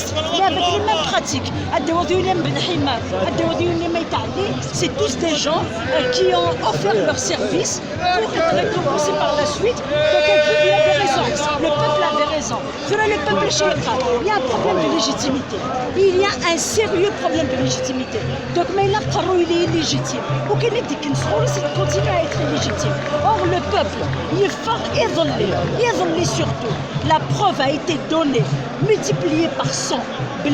ministres, mais avec les mêmes pratiques. C'est tous des gens qui ont offert leurs services pour être récompensés par la suite. Donc il avait raison, le peuple avait raison. Le peuple il y a un problème de légitimité. Il y a un sérieux problème de légitimité. Donc mais là, il est illégitime. Aucun dit qu'il continue à être illégitime. Or le peuple, il est fort isolé surtout. La preuve a été donnée, multipliée par 100. Le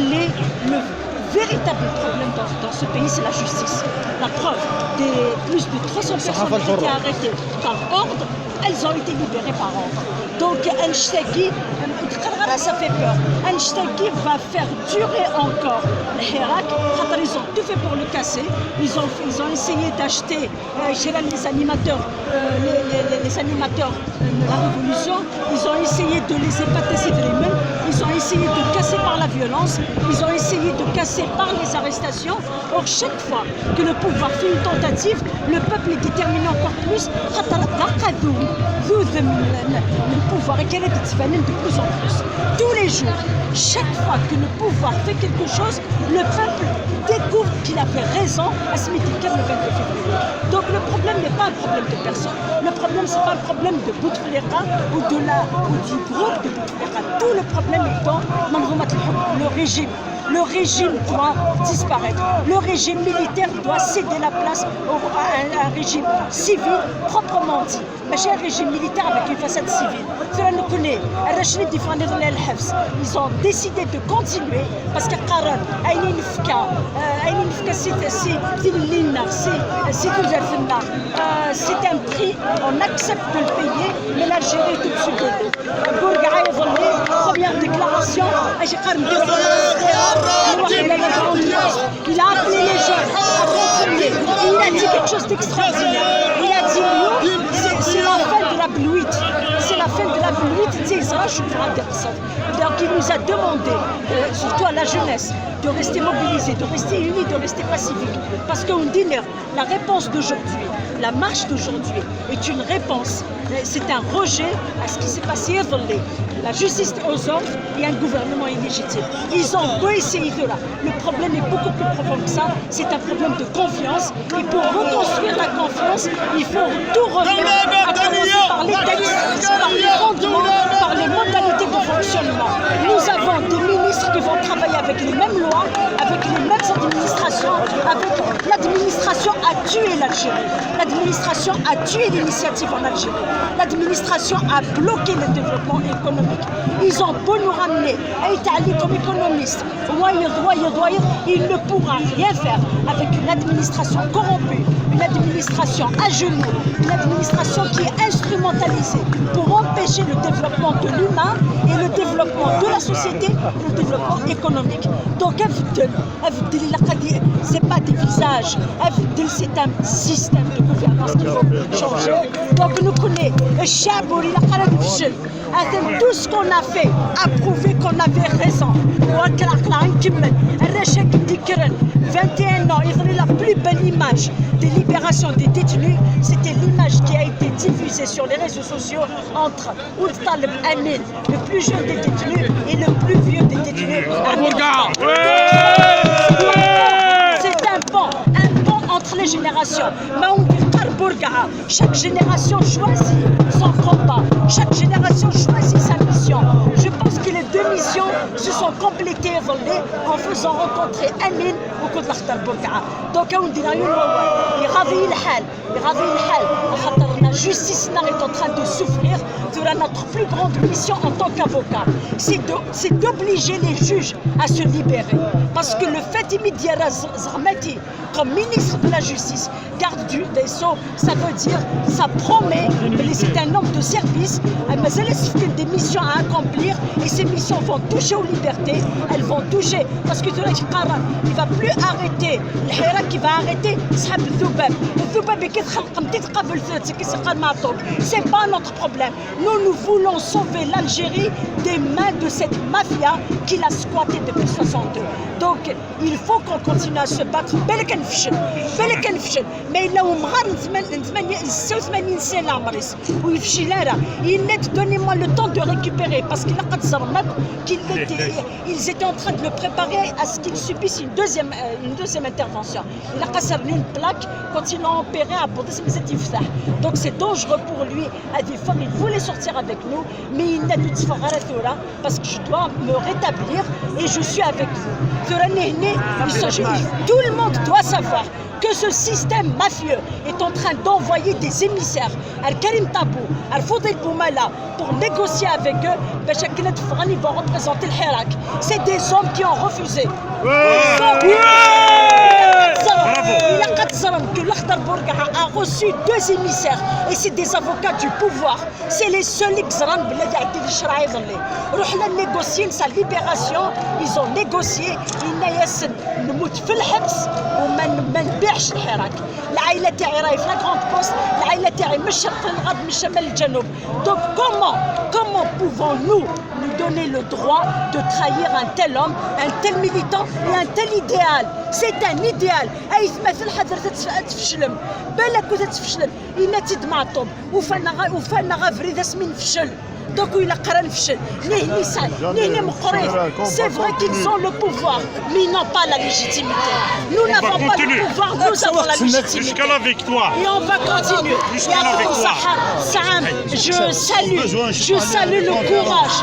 véritable problème dans ce pays, c'est la justice. La preuve, plus de 300 personnes ont été arrêtées par ordre, elles ont été libérées par ordre. Donc, Al-Shtaki, ça fait peur. Al-Shtaki va faire durer encore le Hirak. Ils ont tout fait pour le casser. Ils ont essayé d'acheter les animateurs de la révolution. Ils ont essayé de les épater de les mêmes. Ils ont essayé de casser par la violence. Ils ont essayé de casser par les arrestations. Or, chaque fois que le pouvoir fait une tentative, le peuple est déterminé encore plus. Le pouvoir est de plus en plus. Tous les jours, chaque fois que le pouvoir fait quelque chose, le peuple découvre qu'il avait raison à ce meeting le 22 février. Donc le problème n'est pas un problème de personne. Le problème, ce n'est pas un problème de Bouteflika ou du groupe de Bouteflika. Tout le problème est dans le régime. Le régime doit disparaître. Le régime militaire doit céder la place à un régime civil proprement dit. Mais j'ai un régime militaire avec une façade civile. Cela nous connaît. Ils ont décidé de continuer parce que c'est un prix, on accepte de le payer, mais l'Algérie est tout de suite. Première déclaration, il a appelé les gens à continuer. Il a dit quelque chose d'extraordinaire. Il a dit c'est la fin de la blouite. C'est la fin de la blouite. Donc il nous a demandé, surtout à la jeunesse, de rester mobilisés, de rester unis, de rester pacifiques. Parce qu'on dit la réponse d'aujourd'hui, la marche d'aujourd'hui est une réponse, c'est un rejet à ce qui s'est passé avant la justice aux ordres et un gouvernement illégitime. Ils ont beau essayer de là. Le problème est beaucoup plus profond que ça. C'est un problème de confiance. Et pour reconstruire la confiance, il faut tout refaire, à commencer par les textes, par les fondements, par les modalités de fonctionnement. Nous avons des ministres qui vont travailler avec les mêmes lois, avec les mêmes administrations, avec l'administration a tué l'Algérie. L'administration a tué l'initiative en Algérie. L'administration a bloqué le développement économique. Ils ont beau nous ramener à Italie comme économiste, il ne pourra rien faire avec une administration corrompue, une administration à genoux, une administration qui est instrumentalisée pour empêcher le développement de l'humain et le développement de la société, le développement économique. Donc, ce n'est pas des visages, c'est un système de gouvernance qu'il faut changer. Donc, nous connaissons tout ce qu'on a fait a prouvé qu'on avait raison. 21 ans, la plus belle image des libérations des détenus, c'était l'image qui a été diffusée sur les réseaux sociaux entre Ould Taleb Amin, le plus jeune des détenus, et le plus vieux des détenus. C'est un pont entre les générations. Chaque génération choisit son combat, chaque génération choisit sa mission. Je pense que les deux missions se sont complétées en faisant rencontrer Amin au cours de l'Akhtar Bourga'a. Donc on dit la justice est en train de souffrir. Notre plus grande mission en tant qu'avocat, c'est d'obliger les juges à se libérer. Parce que le fait immédiat Zahmati, comme ministre de la Justice, garde des Sceaux, ça veut dire, ça promet, c'est un homme de service, mais elle a des missions à accomplir et ces missions vont toucher aux libertés, elles vont toucher, parce que il ne va plus arrêter, le Hirak qui va arrêter, c'est pas notre problème. Nous voulons sauver l'Algérie des mains de cette mafia qu'il a squatté depuis 62. Donc il faut qu'on continue à se battre. Mais il a donnez-moi le temps de récupérer parce qu'ils étaient en train de le préparer à ce qu'il subisse une deuxième intervention. Il a cassé une plaque quand il l'a opéré à Boudis. Donc c'est dangereux pour lui à des fois. Il voulait sortir avec nous, mais il n'a dû se faire parce que je dois me rétablir et je suis avec vous. Tout le monde doit savoir que ce système mafieux est en train d'envoyer des émissaires Al-Karim Tabou, Al-Fodil Boumala pour négocier avec eux. Ils vont représenter le Hirak. C'est des hommes qui ont refusé. Que l'Akhdar Bourga a reçu 2 émissaires et c'est des avocats du pouvoir. C'est les seuls qui ont négocié sa libération. Ils ont négocié. نبيعش الحراك العائله تاعي راهي في لا غروند بوست العائله تاعي من الشرق للغرب من الشمال للجنوب donc comment pouvons-nous nous donner le droit de trahir un tel homme un tel militant et un tel idéal c'est un idéal اي مثل حضرتك تفشلم بالك كنت تفشل إنا تدمعطب وفانا غافري اسمين فشل Donc il a carrément fait. C'est vrai qu'ils ont le pouvoir, mais ils n'ont pas la légitimité. Nous n'avons pas le pouvoir, nous avons la légitimité. Jusqu'à la victoire. Et on va continuer. Je salue le courage.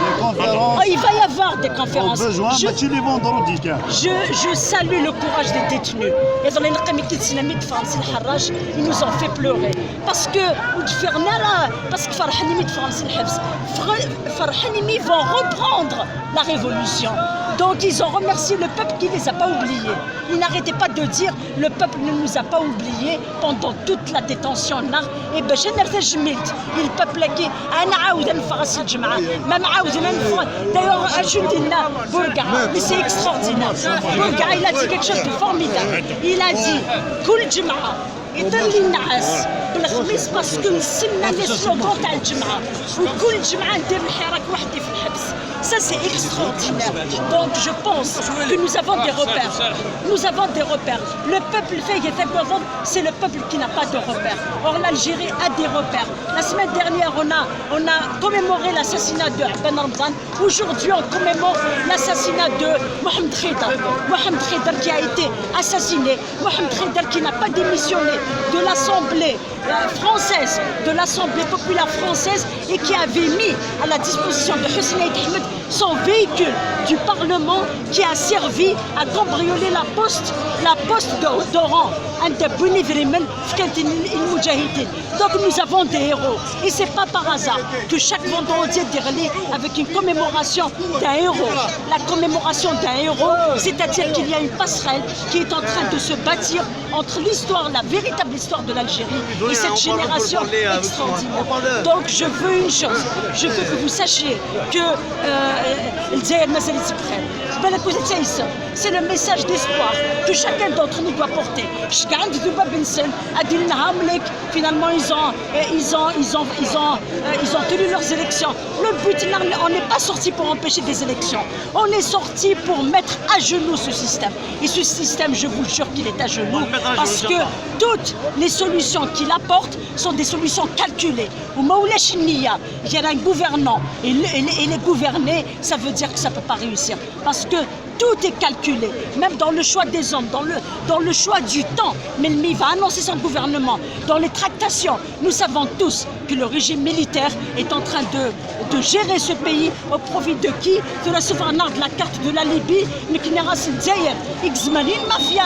Il va y avoir des conférences. Je salue le courage des détenus. Ils nous ont fait pleurer. Parce que Farhanimi vont reprendre la révolution. Donc ils ont remercié le peuple qui ne les a pas oubliés. Ils n'arrêtaient pas de dire le peuple ne nous a pas oubliés pendant toute la détention. Et ben je n'ai le peuple qui d'ailleurs Bourga, mais c'est extraordinaire. Bourga, il a dit quelque chose de formidable. Il a dit Koul Jama'a يضل النعاس بالخميس باسكو نسلنا لي سلوغون تاع الجمعه وكل جمعه ندير الحراك وحدي في الحبس. Ça c'est extraordinaire. Donc je pense que nous avons des repères. Nous avons des repères. Le peuple c'est le peuple qui n'a pas de repères. Or l'Algérie a des repères. La semaine dernière on a commémoré l'assassinat de Ben Ramzan. Aujourd'hui on commémore l'assassinat de Mohamed Khidr. Mohamed Khidr qui a été assassiné. Mohamed Khidr qui n'a pas démissionné de l'Assemblée française, de l'Assemblée populaire française et qui avait mis à la disposition de Hussein Ahmed son véhicule du Parlement qui a servi à cambrioler la poste d'Oran. Donc nous avons des héros et c'est pas par hasard que chaque vendredi déroulé avec une commémoration d'un héros. La commémoration d'un héros, c'est-à-dire qu'il y a une passerelle qui est en train de se bâtir entre l'histoire, la véritable histoire de l'Algérie et cette génération extraordinaire. Donc je veux une chose, je veux que vous sachiez que c'est le message d'espoir que chacun d'entre nous doit porter. Finalement ils ont tenu leurs élections. Le but, on n'est pas sorti pour empêcher des élections. On est sorti pour mettre à genoux ce système. Et ce système, je vous jure qu'il est à genoux. Parce que toutes les solutions qu'il apporte sont des solutions calculées. Il y a un gouvernant et les gouvernés, ça veut dire que ça ne peut pas réussir. Parce que tout est calculé, même dans le choix des hommes, dans le choix du temps. Mais il va annoncer son gouvernement. Dans les tractations, nous savons tous que le régime militaire est en train de gérer ce pays au profit de qui? De la souveraineté de la carte de la Libye, mais qui n'est pas une mafia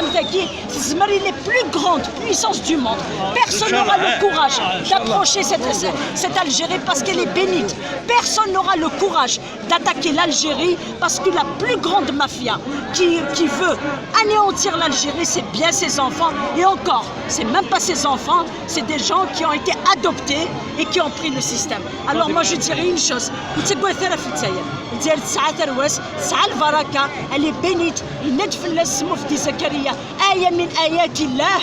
les plus grandes puissances du monde. Personne n'aura le courage d'approcher cette Algérie parce qu'elle est bénite. Personne n'aura le courage d'attaquer l'Algérie parce que la plus grande grande mafia qui veut anéantir l'Algérie, c'est bien ses enfants. Et encore, c'est même pas ses enfants, c'est des gens qui ont été adoptés et qui ont pris le système. Alors moi je dirais une chose, elle est bénite, مفتي زكريا آية من آيات الله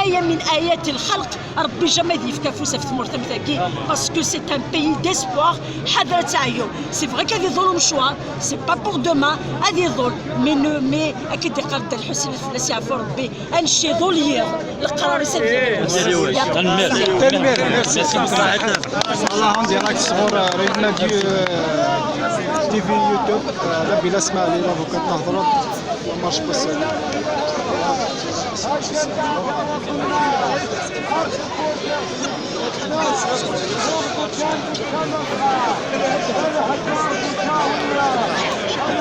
آية من آيات الخلق ربي جامي يفكا فوسا في تمور تمثاكي باسكو سي ان بيي ديسبوار حضرة تاعيو سي فري كهذه ظلم شوا سي با بور دومان هذه ظلم مي اكيد قال الحسين الفلاسي عفو ربي انشي ظلير القرار سيدي والله عندي راك صغور ريدنا تي في يوتيوب لا بلا اسمع لي لافوكات تهضروا مارش بس